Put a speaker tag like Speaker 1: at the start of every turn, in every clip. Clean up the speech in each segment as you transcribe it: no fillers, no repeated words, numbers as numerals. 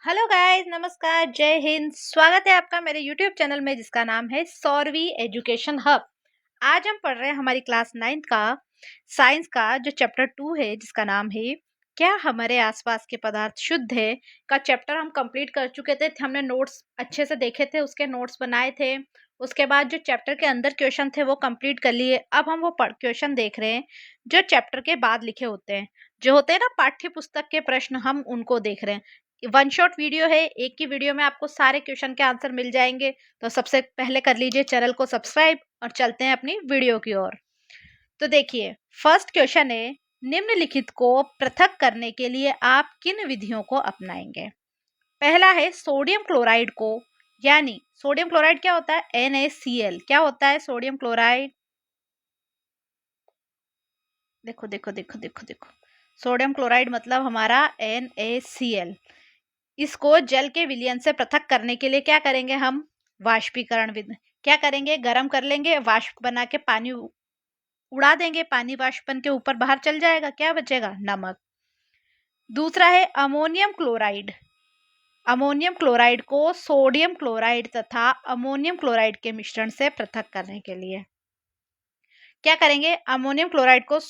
Speaker 1: Hello guys, नमस्कार, जय हिंद। स्वागत है आपका मेरे यूट्यूब चैनल में जिसका नाम है सौरवी एजुकेशन हब। आज हम पढ़ रहे हैं हमारी क्लास 9th का साइंस का जो चैप्टर 2 है जिसका नाम है क्या हमारे आसपास के पदार्थ शुद्ध है का चैप्टर हम कंप्लीट कर चुके थे। हमने नोट्स अच्छे से देखे थे, उसके नोट्स बनाए थे। उसके बाद जो चैप्टर के अंदर क्वेश्चन थे वो कंप्लीट कर लिए। अब हम वो क्वेश्चन देख रहे हैं जो चैप्टर के बाद लिखे होते हैं, जो होते हैं ना पाठ्य पुस्तक के प्रश्न, हम उनको देख रहे हैं। वन शॉट वीडियो है, एक ही वीडियो में आपको सारे क्वेश्चन के आंसर मिल जाएंगे। तो सबसे पहले कर लीजिए चैनल को सब्सक्राइब और चलते हैं अपनी वीडियो की ओर। तो देखिए, फर्स्ट क्वेश्चन है, निम्नलिखित को पृथक करने के लिए आप किन विधियों को अपनाएंगे। पहला है सोडियम क्लोराइड को, यानी सोडियम क्लोराइड क्या होता है, NaCl। क्या होता है सोडियम क्लोराइड, देखो देखो देखो देखो देखो, सोडियम क्लोराइड मतलब हमारा NaCl। इसको जल के विलयन से पृथक करने के लिए क्या करेंगे हम, वाष्पीकरण विधि। क्या करेंगे, गर्म कर लेंगे, वाष्प बना के पानी उड़ा देंगे, पानी वाष्प बन के ऊपर बाहर चल जाएगा, क्या बचेगा, नमक। दूसरा है अमोनियम क्लोराइड। अमोनियम क्लोराइड को सोडियम क्लोराइड तथा अमोनियम क्लोराइड के मिश्रण से पृथक करने के लिए क्या करेंगे, अमोनियम क्लोराइड को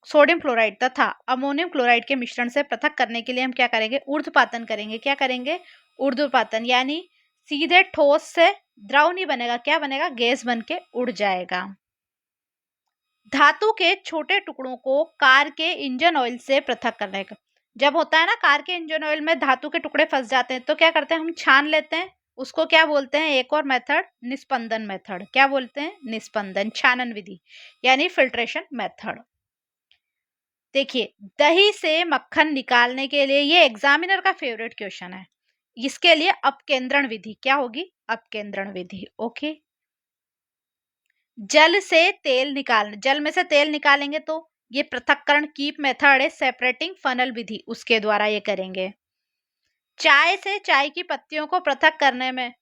Speaker 1: सोडियम क्लोराइड तथा अमोनियम क्लोराइड के मिश्रण से पृथक करने के लिए हम क्या करेंगे, ऊर्ध्वपातन करेंगे। क्या करेंगे, ऊर्ध्वपातन, यानी सीधे ठोस से द्रव नहीं बनेगा, क्या बनेगा, गैस बन के उड़ जाएगा। धातु के छोटे टुकड़ों को कार के इंजन ऑयल से पृथक करने का, जब होता है ना कार के इंजन ऑयल में धातु के टुकड़े फंस जाते हैं तो क्या करते हैं, हम छान लेते हैं। उसको क्या बोलते हैं, एक और मेथड, निस्पंदन मेथड। क्या बोलते हैं, निस्पंदन, छानन विधि, यानी फिल्ट्रेशन मेथड। देखिए, दही से मक्खन निकालने के लिए, ये एग्जामिनर का फेवरेट क्वेश्चन है, इसके लिए अपकेंद्रण विधि क्या होगी, अपकेंद्रण विधि। ओके, जल से तेल निकालना, जल में से तेल निकालेंगे तो ये पृथक्करण कीप मेथड है, सेपरेटिंग फनल विधि, उसके द्वारा ये करेंगे। चाय से चाय की पत्तियों को पृथक करने में,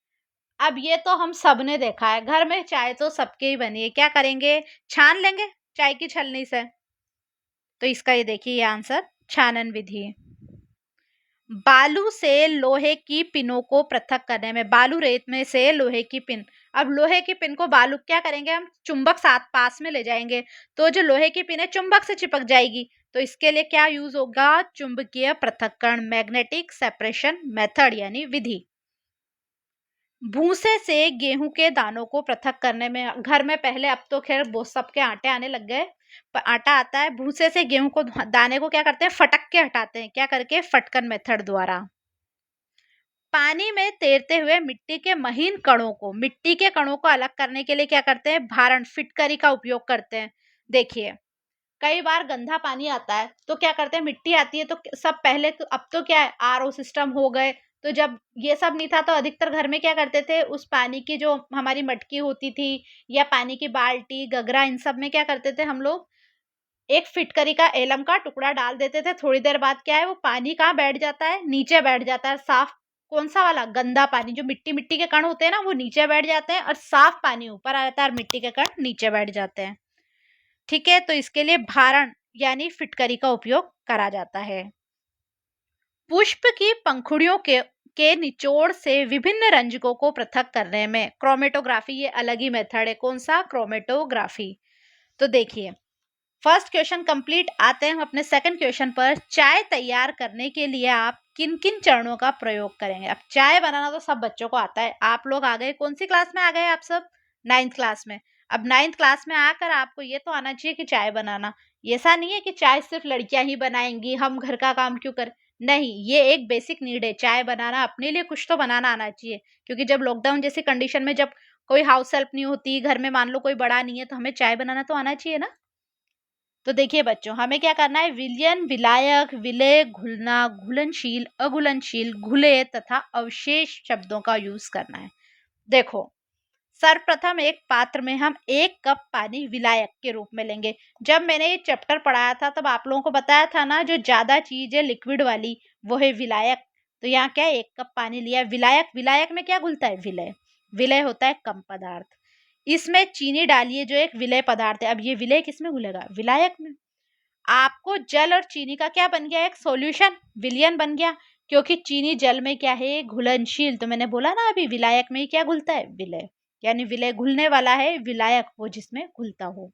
Speaker 1: अब ये तो हम सबने देखा है, घर में चाय तो सबके ही बनी है, क्या करेंगे, छान लेंगे चाय की छलनी से। तो इसका ये देखिए ये आंसर, छानन विधि। बालू से लोहे की पिनों को पृथक करने में, बालू रेत में से लोहे की पिन, अब लोहे की पिन को बालू क्या करेंगे, हम चुंबक साथ पास में ले जाएंगे तो जो लोहे की पिन है चुंबक से चिपक जाएगी। तो इसके लिए क्या यूज होगा, चुंबकीय पृथक्करण, मैग्नेटिक सेपरेशन मेथड यानी विधि। भूसे से गेहूं के दानों को पृथक करने में, घर में पहले, अब तो खैर वो सबके आटे आने लग गए, पर आटा आता है, भूसे से गेहूं को दाने को क्या करते हैं, फटक के हटाते हैं, क्या करके, फटकन मेथड द्वारा। पानी में तैरते हुए मिट्टी के महीन कणों को, मिट्टी के कणों को अलग करने के लिए क्या करते हैं, भारण, फिटकरी का उपयोग करते हैं। देखिए, कई बार गंदा पानी आता है तो क्या करते हैं, मिट्टी आती है तो सब पहले तो, अब तो क्या है, RO सिस्टम हो गए, तो जब ये सब नहीं था तो अधिकतर घर में क्या करते थे, उस पानी की जो हमारी मटकी होती थी या पानी की बाल्टी, गगरा, इन सब में क्या करते थे हम लोग, एक फिटकरी का एलम का टुकड़ा डाल देते थे। थोड़ी देर बाद क्या है, वो पानी कहाँ बैठ जाता है, नीचे बैठ जाता है। साफ कौन सा वाला, गंदा पानी, जो मिट्टी मिट्टी के कण होते हैं ना वो नीचे बैठ जाते हैं, और साफ पानी ऊपर आ जाता है और मिट्टी के कण नीचे बैठ जाते हैं। ठीक है, तो इसके लिए भारण यानी फिटकरी का उपयोग करा जाता है। पुष्प की पंखुड़ियों के निचोड़ से विभिन्न रंजकों को पृथक करने में क्रोमेटोग्राफी, ये अलग ही मेथड है, कौन सा, क्रोमेटोग्राफी। तो देखिए, फर्स्ट क्वेश्चन कंप्लीट, आते हैं हम अपने सेकंड क्वेश्चन पर। चाय तैयार करने के लिए आप किन किन चरणों का प्रयोग करेंगे। अब चाय बनाना तो सब बच्चों को आता है, आप लोग आ गए, कौन सी क्लास में आ गए आप सब, 9th क्लास में। अब 9th क्लास में आकर आपको ये तो आना चाहिए कि चाय बनाना, ऐसा नहीं है कि चाय सिर्फ लड़कियां ही बनाएंगी, हम घर का काम क्यों कर, नहीं, ये एक बेसिक नीड है, चाय बनाना, अपने लिए कुछ तो बनाना आना चाहिए। क्योंकि जब लॉकडाउन जैसी कंडीशन में, जब कोई हाउस हेल्प नहीं होती घर में, मान लो कोई बड़ा नहीं है, तो हमें चाय बनाना तो आना चाहिए ना। तो देखिए बच्चों, हमें क्या करना है, विलयन, विलायक, विलय, घुलना, घुलनशील, अघुलनशील, घुले तथा अवशेष शब्दों का यूज करना है। देखो, सर्वप्रथम एक पात्र में हम 1 कप पानी विलायक के रूप में लेंगे। जब मैंने ये चैप्टर पढ़ाया था तब आप लोगों को बताया था ना, जो ज्यादा चीज है लिक्विड वाली वो है विलायक। तो यहाँ क्या है, 1 कप पानी लिया। विलायक, विलायक में क्या घुलता है, विलय, विलय होता है कम पदार्थ। इसमें चीनी डालिए जो एक विलय पदार्थ है। अब ये विलय किसमें घुलेगा, विलायक में। आपको जल और चीनी का क्या बन गया, एक सॉल्यूशन, विलयन बन गया। क्योंकि चीनी जल में क्या है, घुलनशील। तो मैंने बोला ना अभी, विलायक में ही क्या घुलता है, विलय, यानी विलय घुलने वाला है, विलायक वो जिसमें घुलता हो।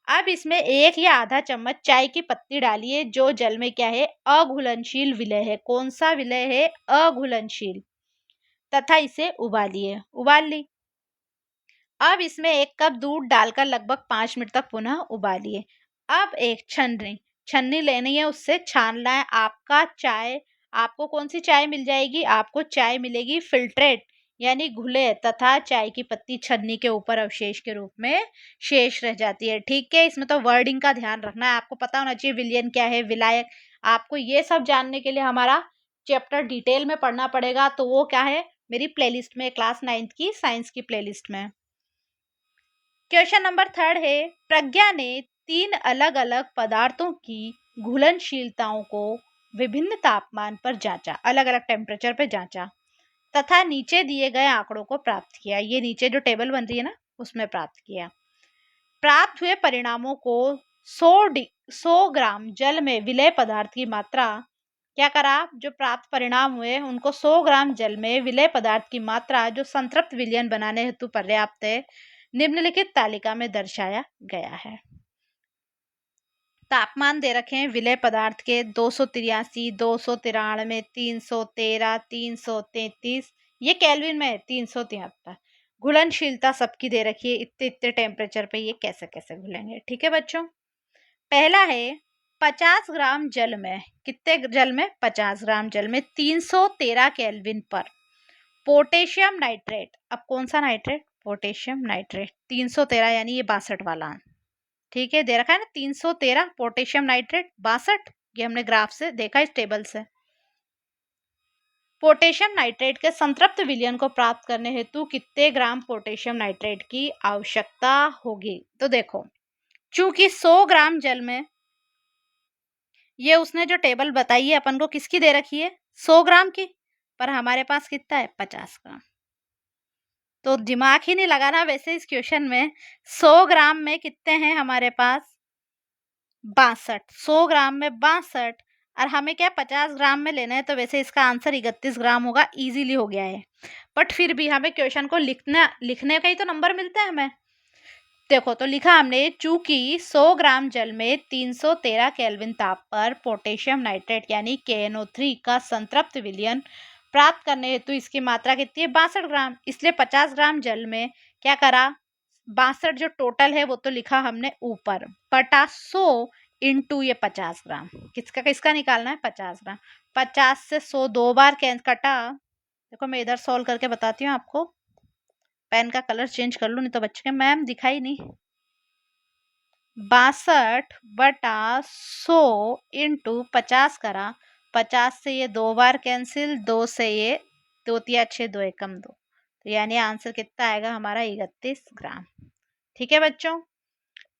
Speaker 1: अब इसमें 1 या आधा चम्मच चाय की पत्ती डालिए, जो जल में क्या है, अघुलनशील विलय है। कौन सा विलय है, अघुलनशील, तथा इसे उबालिए। उबाल ली। अब इसमें 1 कप दूध डालकर लगभग 5 मिनट तक पुनः उबालिए। अब एक छन्नी छन्नी लेनी है, उससे छानना है आपका चाय। आपको कौन सी चाय मिल जाएगी, आपको चाय मिलेगी फिल्ट्रेट, यानी घुले, तथा चाय की पत्ती छन्नी के ऊपर अवशेष के रूप में शेष रह जाती है। ठीक है, इसमें तो वर्डिंग का ध्यान रखना है, आपको पता होना चाहिए विलयन क्या है, विलायक। आपको ये सब जानने के लिए हमारा चैप्टर डिटेल में पढ़ना पड़ेगा, तो वो क्या है, मेरी प्लेलिस्ट में, क्लास 9th की साइंस की प्लेलिस्ट में। क्वेश्चन नंबर 3 है, प्रज्ञा ने 3 अलग अलग पदार्थों की घुलनशीलताओं को विभिन्न तापमान पर जांचा, अलग अलग टेम्परेचर पर जांचा, तथा नीचे दिए गए आंकड़ों को प्राप्त किया। ये नीचे जो टेबल बन रही है ना, उसमें प्राप्त किया। प्राप्त हुए परिणामों को 100 ग्राम जल में विलय पदार्थ की मात्रा, क्या करा, जो प्राप्त परिणाम हुए उनको 100 ग्राम जल में विलय पदार्थ की मात्रा जो संतृप्त विलयन बनाने हेतु पर्याप्त है, निम्नलिखित तालिका में दर्शाया गया है। तापमान दे रखे हैं विलय पदार्थ के, 283, 293, 313, 333, ये केल्विन में है, 373। घुलनशीलता सबकी दे रखी है, इतने इतने टेम्परेचर पे ये कैसे कैसे घुलेंगे। ठीक है बच्चों, पहला है 50 ग्राम जल में, कितने जल में, 50 ग्राम जल में 313 केल्विन पर पोटेशियम नाइट्रेट। अब कौन सा नाइट्रेट, पोटेशियम नाइट्रेट, 313 यानी ये 62 वाला। ठीक है, दे रखा है ना 313 पोटेशियम नाइट्रेट 62, ये हमने ग्राफ से देखा, इस टेबल से। पोटेशियम नाइट्रेट के संतृप्त विलयन को प्राप्त करने हेतु कितने ग्राम पोटेशियम नाइट्रेट की आवश्यकता होगी। तो देखो, चूंकि 100 ग्राम जल में, ये उसने जो टेबल बताई है अपन को किसकी दे रखी है, 100 ग्राम की, पर हमारे पास कितना है, 50 ग्राम। तो दिमाग ही नहीं लगाना वैसे इस क्वेश्चन में। 100 ग्राम में कितने हैं हमारे पास, 62। 100 ग्राम में 62, और हमें क्या 50 ग्राम में लेना है, तो वैसे इसका आंसर 31 ग्राम होगा, इजीली हो गया है। बट फिर भी हमें क्वेश्चन को लिखने का ही तो नंबर मिलता है हमें। देखो, तो लिखा हमने, चूंकि 100 ग्राम जल में 313 केल्विन ताप पर पोटेशियम नाइट्रेट यानी KNO3 का संतृप्त विलयन प्राप्त करने हेतु इसकी मात्रा कितनी है, 62 ग्राम, इसलिए 50 ग्राम जल में क्या करा, 62 जो टोटल है वो तो लिखा हमने ऊपर, बटा 100 इंटू ये 50 ग्राम, किसका किसका निकालना है, 50 ग्राम। 50 से 100 2 बार कटा। देखो मैं इधर सॉल्व करके बताती हूँ आपको, पेन का कलर चेंज कर लूँ, नहीं तो बच्चे के मैम दिखाई नहीं। 62 बटा 100 इंटू 50 करा, 50 से ये 2 बार कैंसिल, 2 से ये 2 तिया 6, 2 एकम 2, तो यानी आंसर कितना आएगा हमारा, 31 ग्राम। ठीक है बच्चों,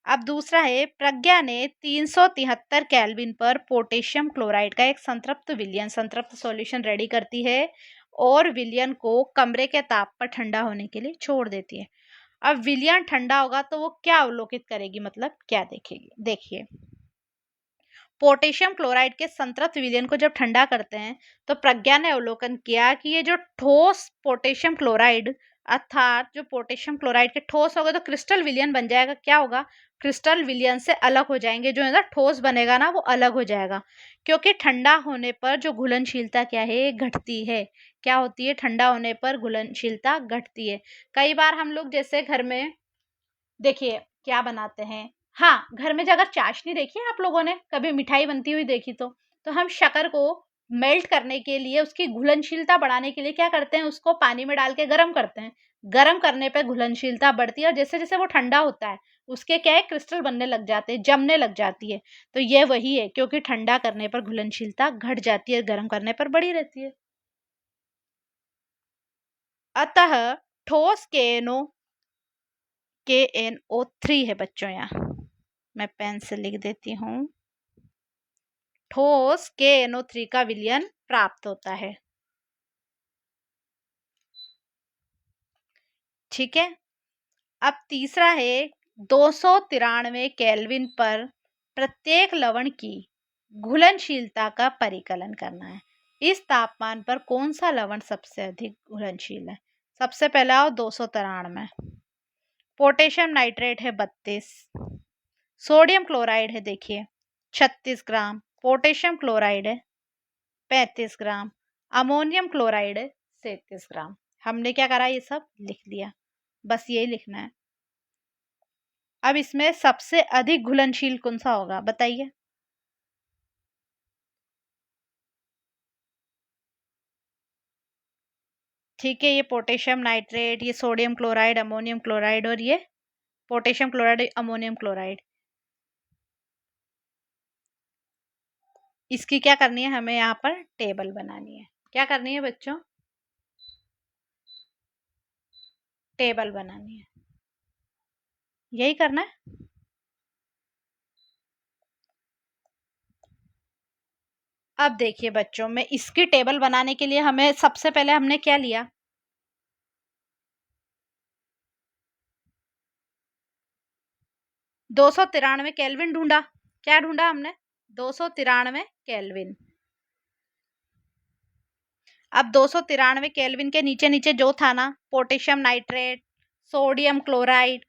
Speaker 1: अब दूसरा है, प्रज्ञा ने 373 केल्विन पर पोटेशियम क्लोराइड का एक संतृप्त विलयन, संतृप्त सॉल्यूशन रेडी करती है और विलयन को कमरे के ताप पर ठंडा होने के लिए छोड़ देती है। अब विलयन ठंडा होगा तो वो क्या अवलोकित करेगी, मतलब क्या देखेगी। देखिए, पोटेशियम क्लोराइड के संतृप्त विलयन को जब ठंडा करते हैं तो प्रज्ञा ने अवलोकन किया कि ये जो ठोस पोटेशियम क्लोराइड, अर्थात जो पोटेशियम क्लोराइड के ठोस होगा तो क्रिस्टल विलयन बन जाएगा, क्या होगा, क्रिस्टल विलयन से अलग हो जाएंगे, जो है ना ठोस बनेगा ना वो अलग हो जाएगा, क्योंकि ठंडा होने पर जो घुलनशीलता क्या है, घटती है। क्या होती है, ठंडा होने पर घुलनशीलता घटती है। कई बार हम लोग जैसे घर में देखिए क्या बनाते हैं, हाँ घर में अगर चाशनी देखी है आप लोगों ने कभी, मिठाई बनती हुई देखी तो हम शक्कर को मेल्ट करने के लिए, उसकी घुलनशीलता बढ़ाने के लिए क्या करते हैं, उसको पानी में डाल के गर्म करते हैं। गर्म करने पे घुलनशीलता बढ़ती है, और जैसे जैसे वो ठंडा होता है उसके क्या है, क्रिस्टल बनने लग जाते हैं, जमने लग जाती है। तो ये वही है, क्योंकि ठंडा करने पर घुलनशीलता घट जाती है, गर्म करने पर बढ़ी रहती है। अतः ठोस KNO3 है बच्चों, यहाँ मैं पेन से लिख देती हूँ, ठोस KNO3 का विलयन प्राप्त होता है। ठीक है, अब तीसरा है, 293 केल्विन पर प्रत्येक लवण की घुलनशीलता का परिकलन करना है। इस तापमान पर कौन सा लवण सबसे अधिक घुलनशील है? सबसे पहला आओ 293, पोटेशियम नाइट्रेट है 32, सोडियम क्लोराइड है देखिए 36 ग्राम, पोटेशियम क्लोराइड है 35 ग्राम, अमोनियम क्लोराइड है 37 ग्राम। हमने क्या करा, ये सब लिख लिया, बस यही लिखना है। अब इसमें सबसे अधिक घुलनशील कौन सा होगा बताइए? ठीक है, ये पोटेशियम नाइट्रेट, ये सोडियम क्लोराइड, अमोनियम क्लोराइड और ये पोटेशियम क्लोराइड, अमोनियम क्लोराइड। इसकी क्या करनी है, हमें यहाँ पर टेबल बनानी है। क्या करनी है बच्चों? टेबल बनानी है, यही करना है। अब देखिए बच्चों, में इसकी टेबल बनाने के लिए हमें सबसे पहले हमने क्या लिया, 293 केल्विन ढूंढा। क्या ढूंढा हमने? 293 केल्विन। अब 293 केल्विन के नीचे नीचे जो था ना, potassium nitrate, sodium chloride,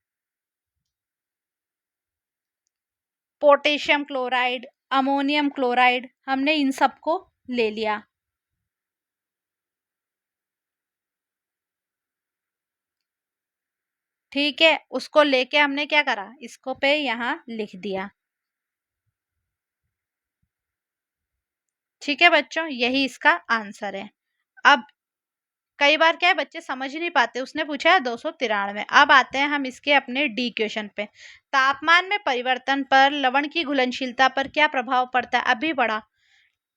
Speaker 1: potassium chloride, ammonium chloride, हमने इन सबको ले लिया। ठीक है, उसको लेके हमने क्या करा, इसको पे यहाँ लिख दिया। ठीक है बच्चों, यही इसका आंसर है। अब कई बार क्या है, बच्चे समझ ही नहीं पाते। उसने पूछा है 293। अब आते हैं हम इसके अपने डी क्वेश्चन पे। तापमान में परिवर्तन पर लवण की घुलनशीलता पर क्या प्रभाव पड़ता है? अभी बढ़ा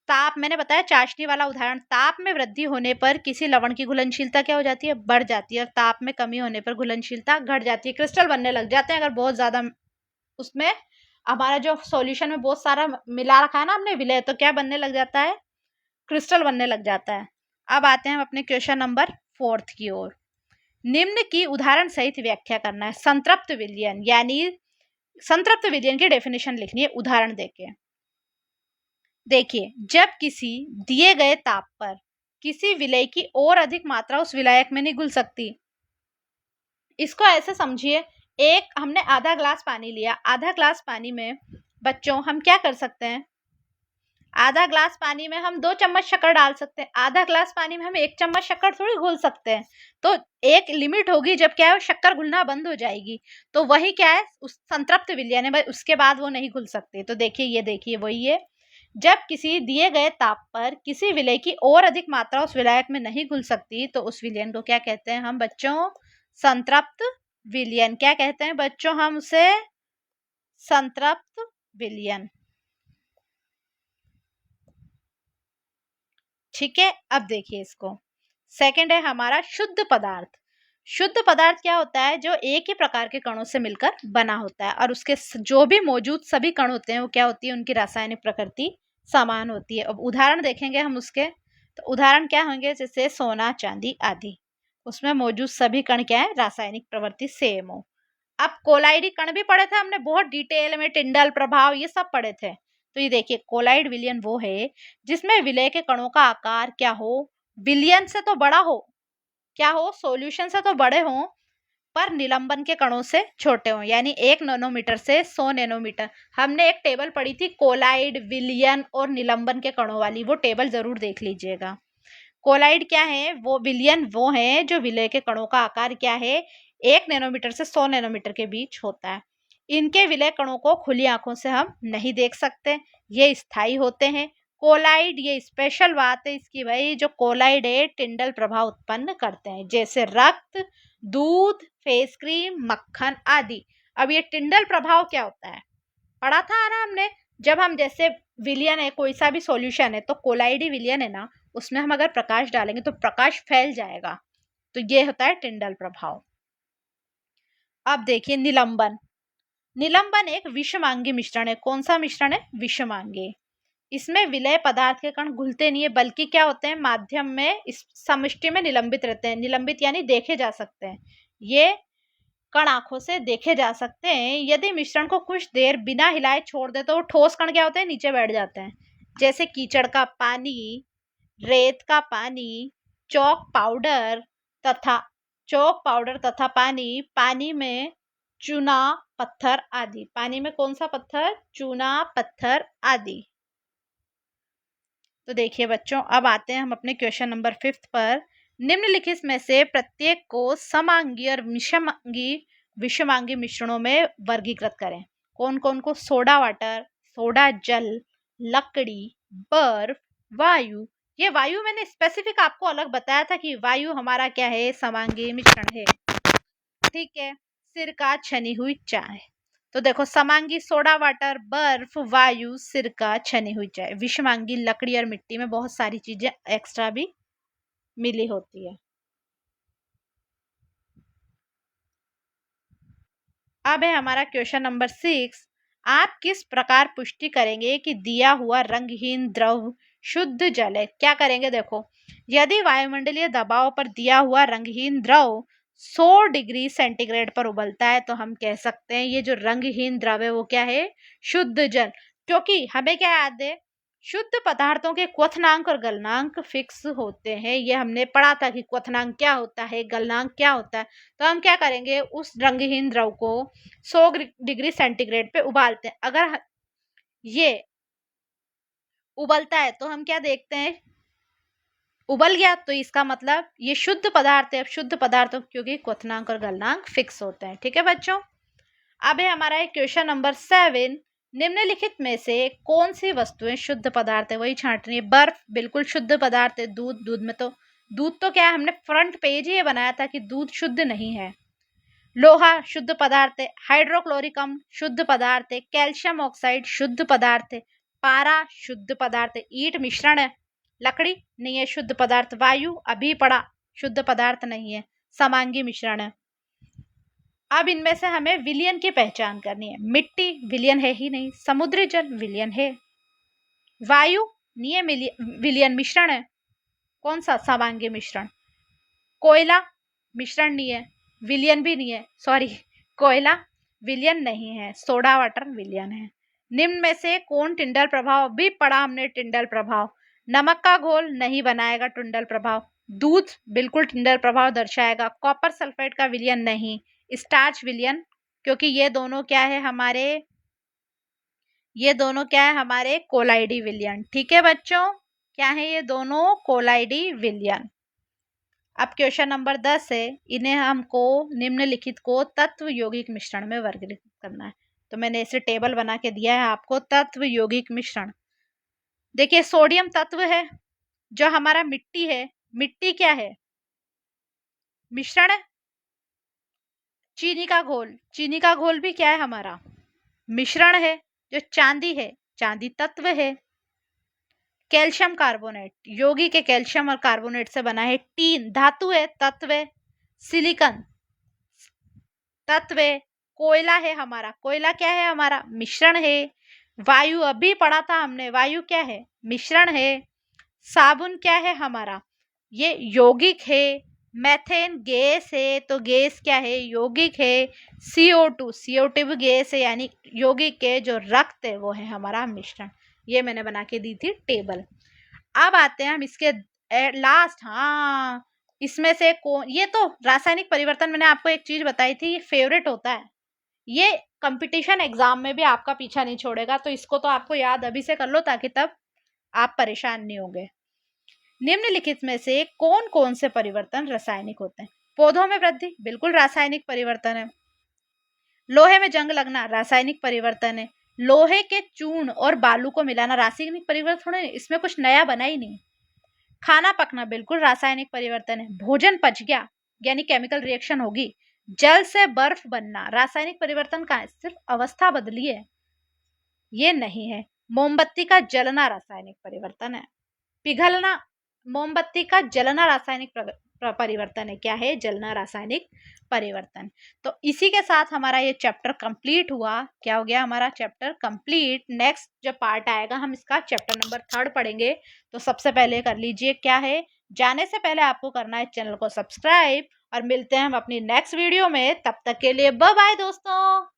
Speaker 1: ताप, मैंने बताया चाशनी वाला उदाहरण। ताप में वृद्धि होने पर किसी लवण की घुलनशीलता क्या हो जाती है, बढ़ जाती है, और ताप में कमी होने पर घुलनशीलता घट जाती है। क्रिस्टल बनने लग जाते हैं अगर बहुत ज्यादा उसमें हमारा जो सॉल्यूशन में बहुत सारा मिला रखा है ना हमने विलय, तो क्या बनने लग जाता है, क्रिस्टल बनने लग जाता है। अब आते हैं हम अपने क्वेश्चन नंबर 4 की ओर। निम्न की उदाहरण सहित व्याख्या करना है। संतृप्त विलयन, यानी संतृप्त विलयन की डेफिनेशन लिखनी है उदाहरण देके। देखिए, जब किसी दिए गए ताप पर किसी विलय की और अधिक मात्रा उस विलायक में नहीं घुल सकती। इसको ऐसे समझिए, एक हमने आधा ग्लास पानी लिया, आधा ग्लास पानी में बच्चों हम क्या कर सकते हैं, आधा ग्लास पानी में हम 2 चम्मच शक्कर डाल सकते हैं। आधा ग्लास पानी में हम 1 चम्मच शक्कर थोड़ी घोल सकते हैं। तो एक लिमिट होगी, जब क्या है शक्कर घुलना बंद हो जाएगी। तो वही क्या है, उस संतृप्त विलयन है, उसके बाद वो नहीं घुल सकती। तो देखिए, ये देखिए वही है, जब किसी दिए गए ताप पर किसी विलय की और अधिक मात्रा उस विलायक में नहीं घुल सकती, तो उस विलयन को क्या कहते हैं हम बच्चों? संतृप्त विलयन। क्या कहते हैं बच्चों हम उसे? संतृप्त विलयन। ठीक है, अब देखिए इसको। सेकंड है हमारा शुद्ध पदार्थ। शुद्ध पदार्थ क्या होता है? जो एक ही प्रकार के कणों से मिलकर बना होता है, और उसके जो भी मौजूद सभी कण होते हैं वो क्या होती है, उनकी रासायनिक प्रकृति समान होती है। अब उदाहरण देखेंगे हम उसके, तो उदाहरण क्या होंगे, जैसे सोना, चांदी आदि। उसमें मौजूद सभी कण क्या है, रासायनिक प्रवृत्ति सेम हो। अब कोलाइडी कण भी पढ़े थे हमने बहुत डिटेल में, टिंडल प्रभाव ये सब पढ़े थे। तो ये देखिए, कोलाइड विलयन वो है जिसमें विलय के कणों का आकार क्या हो, विलयन से तो बड़ा हो, क्या हो, सॉल्यूशन से तो बड़े हो, पर निलंबन के कणों से छोटे हो, यानी 1 नैनोमीटर से 100 नैनोमीटर। हमने एक टेबल पढ़ी थी कोलाइड, विलयन और निलंबन के कणों वाली, वो टेबल जरूर देख लीजिएगा। कोलाइड क्या है, वो विलयन वो है जो विलय के कणों का आकार क्या है, 1 नैनोमीटर से 100 नैनोमीटर के बीच होता है। इनके विलय कणों को खुली आंखों से हम नहीं देख सकते, ये स्थायी होते हैं। कोलाइड, ये स्पेशल बात है इसकी भाई, जो कोलाइड है टिंडल प्रभाव उत्पन्न करते हैं, जैसे रक्त, दूध, फेस क्रीम, मक्खन आदि। अब ये टिंडल प्रभाव क्या होता है, पढ़ा था ना हमने। जब हम जैसे विलयन है, कोई सा भी सॉल्यूशन है, तो कोलाइडी विलयन है ना, उसमें हम अगर प्रकाश डालेंगे तो प्रकाश फैल जाएगा, तो ये होता है टिंडल प्रभाव। अब देखिए निलंबन। निलंबन एक विषमांगी मिश्रण है। कौन सा मिश्रण है? विषमांगी। इसमें विलय पदार्थ के कण घुलते नहीं है, बल्कि क्या होते हैं, माध्यम में इस समष्टि में निलंबित रहते हैं। निलंबित यानी देखे जा सकते हैं, ये कण आंखों से देखे जा सकते हैं। यदि मिश्रण को कुछ देर बिना हिलाए छोड़ दे तो वो ठोस कण क्या होते हैं, नीचे बैठ जाते हैं, जैसे कीचड़ का पानी, रेत का पानी, चौक पाउडर तथा पानी में चूना पत्थर आदि। पानी में कौन सा पत्थर? चूना पत्थर आदि। तो देखिए बच्चों, अब आते हैं हम अपने क्वेश्चन नंबर 5 पर। निम्नलिखित में से प्रत्येक को समांगी और विषमांगी मिश्रणों में वर्गीकृत करें। कौन कौन को? सोडा वाटर, सोडा जल, लकड़ी, बर्फ, वायु। ये वायु मैंने स्पेसिफिक आपको अलग बताया था कि वायु हमारा क्या है? समांगी मिश्रण है। ठीक है। सिरका, छनी हुई चाय। तो देखो, समांगी सोडा वाटर, बर्फ, वायु, सिरका, छनी हुई चाय। विषमांगी लकड़ी और मिट्टी में बहुत सारी चीजें एक्स्ट्रा भी मिली होती है। अब है हमारा क्वेश्चन नंबर 6। आप किस प्रकार पुष्टि करेंगे कि दिया हुआ रंगहीन द्रव शुद्ध जल है? क्या करेंगे? देखो, यदि वायुमंडलीय दबाव पर दिया हुआ रंगहीन द्रव 100 डिग्री सेंटीग्रेड पर उबलता है तो हम कह सकते हैं ये जो रंगहीन द्रव है वो क्या है? शुद्ध जल। क्योंकि हमें क्या याद है? शुद्ध पदार्थों के क्वथनांक और गलनांक फिक्स होते हैं। ये हमने पढ़ा था कि क्वथनांक क्या होता है, गलनांक क्या होता है। तो हम क्या करेंगे? उस रंगहीन द्रव को 100 डिग्री सेंटीग्रेड पे उबालते हैं। अगर ये उबलता है तो हम क्या देखते हैं? उबल गया, तो इसका मतलब ये शुद्ध पदार्थ है। अब शुद्ध पदार्थों क्योंकि क्वथनांक और गलनांक फिक्स होते हैं। ठीक है बच्चों। अब है हमारा क्वेश्चन नंबर 7। निम्नलिखित में से कौन सी वस्तुएं शुद्ध पदार्थ है? वही छांटनी है। बर्फ बिल्कुल शुद्ध पदार्थ है। दूध तो क्या है? हमने फ्रंट पेज ही ये बनाया था कि दूध शुद्ध नहीं है। लोहा शुद्ध पदार्थ है। हाइड्रोक्लोरिक अम्ल शुद्ध पदार्थ है। कैल्शियम ऑक्साइड शुद्ध पदार्थ है। पारा शुद्ध पदार्थ है। ईंट मिश्रण है। लकड़ी नहीं है शुद्ध पदार्थ। वायु अभी पड़ा, शुद्ध पदार्थ नहीं है, समांगी मिश्रण है। अब इनमें से हमें विलयन की पहचान करनी है। मिट्टी विलयन है ही नहीं। समुद्री जल विलयन है। वायु नहीं है विलयन, मिश्रण है। कौन सा? समांगी मिश्रण। कोयला मिश्रण नहीं है, विलयन भी नहीं है। सॉरी, कोयला विलयन नहीं है। सोडा वाटर विलयन है। निम्न में से कौन टिंडल प्रभाव? भी पढ़ा हमने टिंडल प्रभाव। नमक का घोल नहीं बनाएगा टिंडल प्रभाव। दूध बिल्कुल टिंडल प्रभाव दर्शाएगा। कॉपर सल्फेट का विलयन नहीं। स्टार्च विलयन, क्योंकि ये दोनों क्या है हमारे कोलाइडी विलयन। ठीक है बच्चों, क्या है ये दोनों? कोलाइडी विलयन। अब क्वेश्चन नंबर 10 है। इन्हें हमको निम्नलिखित को तत्व यौगिक मिश्रण में वर्गीकृत करना है। तो मैंने इसे टेबल बना के दिया है आपको। तत्व यौगिक मिश्रण। देखिए, सोडियम तत्व है जो हमारा मिट्टी है। मिट्टी क्या है? मिश्रण है। चीनी का घोल भी क्या है हमारा? मिश्रण है। जो चांदी है, चांदी तत्व है। कैल्शियम कार्बोनेट, यौगिक के कैल्शियम और कार्बोनेट से बना है। टीन धातु है, तत्व है। सिलिकॉन तत्व है। कोयला है हमारा, कोयला क्या है हमारा? मिश्रण है। वायु अभी पढ़ा था हमने, वायु क्या है? मिश्रण है। साबुन क्या है हमारा? ये यौगिक है। मेथेन गैस है, तो गैस क्या है? यौगिक है। CO2 भी गैस है, यानी यौगिक के जो रक्त है वो है हमारा मिश्रण। ये मैंने बना के दी थी टेबल। अब आते हैं हम इसके लास्ट। हाँ, इसमें से कौन? ये तो रासायनिक परिवर्तन मैंने आपको एक चीज बताई थी, ये फेवरेट होता है। ये कंपटीशन एग्जाम में भी आपका पीछा नहीं छोड़ेगा, तो इसको तो आपको याद अभी से कर लो ताकि तब आप परेशान नहीं होंगे। निम्नलिखित में से कौन कौन से परिवर्तन रासायनिक होते हैं? पौधों में वृद्धि बिल्कुल रासायनिक परिवर्तन है। लोहे में जंग लगना रासायनिक परिवर्तन है। लोहे के चूर्ण और बालू को मिलाना रासायनिक परिवर्तन है, इसमें कुछ नया बना ही नहीं। खाना पकना बिल्कुल रासायनिक परिवर्तन है। भोजन पच गया यानी केमिकल रिएक्शन होगी। जल से बर्फ बनना रासायनिक परिवर्तन का है, सिर्फ अवस्था बदली है, ये नहीं है। मोमबत्ती का जलना रासायनिक परिवर्तन है। पिघलना, मोमबत्ती का जलना रासायनिक परिवर्तन है। क्या है? जलना रासायनिक परिवर्तन। तो इसी के साथ हमारा ये चैप्टर कंप्लीट हुआ। क्या हो गया? हमारा चैप्टर कंप्लीट। नेक्स्ट जो पार्ट आएगा हम इसका चैप्टर नंबर 3 पढ़ेंगे। तो सबसे पहले कर लीजिए, क्या है, जाने से पहले आपको करना है चैनल को सब्सक्राइब। और मिलते हैं हम अपनी नेक्स्ट वीडियो में, तब तक के लिए बाय बाय दोस्तों।